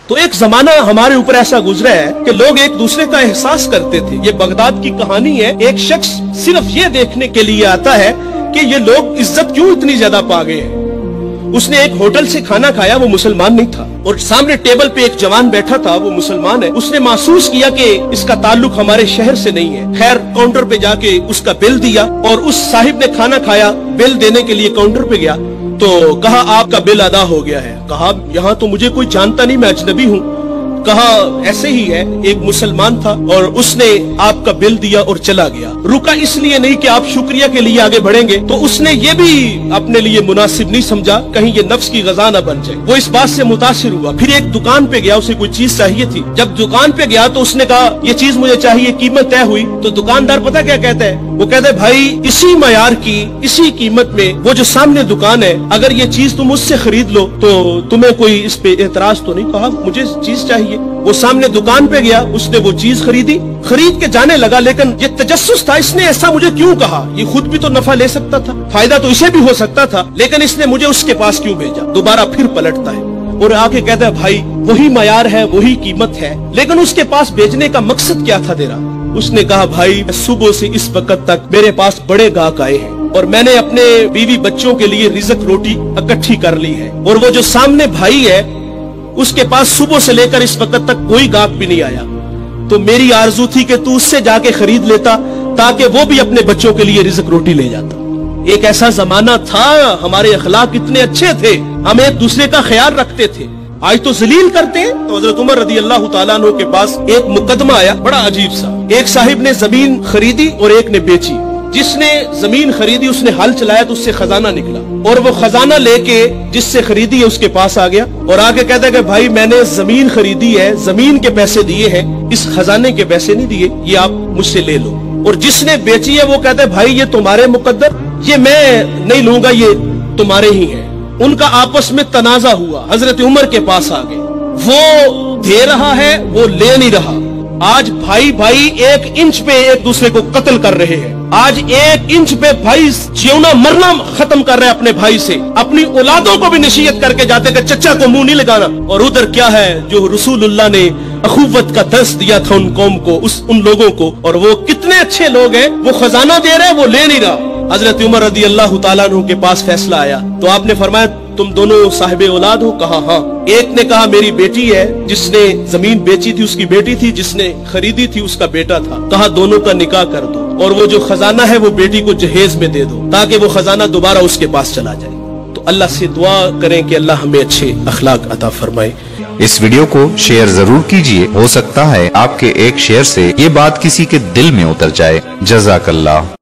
تو ایک जमाना हमारे ऊपर ऐसा गुजरा है कि लोग एक दूसरे का एहसास करते थे। ये बगदाद की कहानी है। एक शख्स सिर्फ ये देखने के लिए आता है कि ये लोग इज्जत क्यों इतनी ज्यादा पा गए हैं। उसने एक होटल से खाना खाया, वो मुसलमान नहीं था, और सामने टेबल पे एक जवान बैठा था, वो मुसलमान है। उसने महसूस किया कि इसका ताल्लुक हमारे शहर से नहीं है। खैर काउंटर पे जाके उसका बिल दिया, और उस साहिब ने खाना खाया, बिल देने के लिए काउंटर पे गया तो कहा आपका बिल अदा हो गया है। कहा यहाँ तो मुझे कोई जानता नहीं, मैं अजनबी हूँ। कहा ऐसे ही है, एक मुसलमान था और उसने आपका बिल दिया और चला गया। रुका इसलिए नहीं कि आप शुक्रिया के लिए आगे बढ़ेंगे, तो उसने ये भी अपने लिए मुनासिब नहीं समझा कहीं ये नफ्स की गजा न बन जाए। वो इस बात से मुतासिर हुआ। फिर एक दुकान पे गया, उसे कोई चीज चाहिए थी। जब दुकान पे गया तो उसने कहा ये चीज मुझे चाहिए, कीमत तय हुई। तो दुकानदार पता क्या कहता है, वो कहता है भाई इसी मयार की, इसी कीमत में वो जो सामने दुकान है, अगर ये चीज तुम उससे खरीद लो तो तुम्हें कोई इस पे एतराज तो नहीं। कहा मुझे चीज चाहिए। वो सामने दुकान पे गया, उसने वो चीज खरीदी, खरीद के जाने लगा। लेकिन ये तजस्सुस था, इसने ऐसा मुझे क्यों कहा, ये खुद भी तो नफा ले सकता था, फायदा तो इसे भी हो सकता था, लेकिन इसने मुझे उसके पास क्यों भेजा। दोबारा फिर पलटता है और आके कहता है भाई वही मयार है, वही कीमत है, लेकिन उसके पास भेजने का मकसद क्या था तेरा। उसने कहा भाई सुबह से इस वक्त तक मेरे पास बड़े गाहक आए हैं और मैंने अपने बीवी बच्चों के लिए रिज़्क रोटी इकट्ठी कर ली है, और वो जो सामने भाई है उसके पास सुबह से लेकर इस वक्त तक कोई गाहक भी नहीं आया। तो मेरी आरजू थी कि तू उससे जाके खरीद लेता ताकि वो भी अपने बच्चों के लिए रिज़्क रोटी ले जाता। एक ऐसा जमाना था, हमारे अखलाक इतने अच्छे थे, हम एक दूसरे का ख्याल रखते थे। आज तो जलील करते हैं। तो हजरत उमर रदी अल्लाह तआला अन्हु के पास एक मुकदमा आया, बड़ा अजीब सा। एक साहिब ने जमीन खरीदी और एक ने बेची। जिसने जमीन खरीदी उसने हल चलाया तो उससे खजाना निकला, और वो खजाना लेके जिससे खरीदी है उसके पास आ गया और आगे कहता है कि भाई मैंने जमीन खरीदी है, जमीन के पैसे दिए हैं, इस खजाने के पैसे नहीं दिए, ये आप मुझसे ले लो। और जिसने बेची है वो कहता है भाई ये तुम्हारे मुकद्दर, ये मैं नहीं लूंगा, ये तुम्हारे ही है। उनका आपस में तनाजा हुआ, हजरत उमर के पास आ गए। वो दे रहा है, वो ले नहीं रहा। आज भाई भाई एक इंच पे एक दूसरे को कत्ल कर रहे हैं। आज एक इंच पे भाई जीना मरना खत्म कर रहे हैं अपने भाई से। अपनी औलादों को भी नसीहत करके जाते कि चचा को मुंह नहीं लगाना। और उधर क्या है जो रसूलुल्लाह ने अखुवत का दर्स दिया था उन कौम को, उन लोगों को, और वो कितने अच्छे लोग हैं। वो खजाना दे रहे हैं, वो ले नहीं रहा। हजरत उमर रदी अल्लाह तआला अन्हु के पास फैसला आया तो आपने फरमाया तुम दोनों साहिबे औलाद हो। कहा हाँ। एक ने कहा मेरी बेटी है, जिसने जमीन बेची थी उसकी बेटी थी, जिसने खरीदी थी उसका बेटा था। कहा दोनों का निकाह कर दो और वो जो खजाना है वो बेटी को जहेज में दे दो ताकि वो खजाना दोबारा उसके पास चला जाए। तो अल्लाह से दुआ करें कि अल्लाह हमें अच्छे अखलाक अता फरमाए। इस वीडियो को शेयर जरूर कीजिए, हो सकता है आपके एक शेयर से ये बात किसी के दिल में उतर जाए। जज़ाकल्लाह।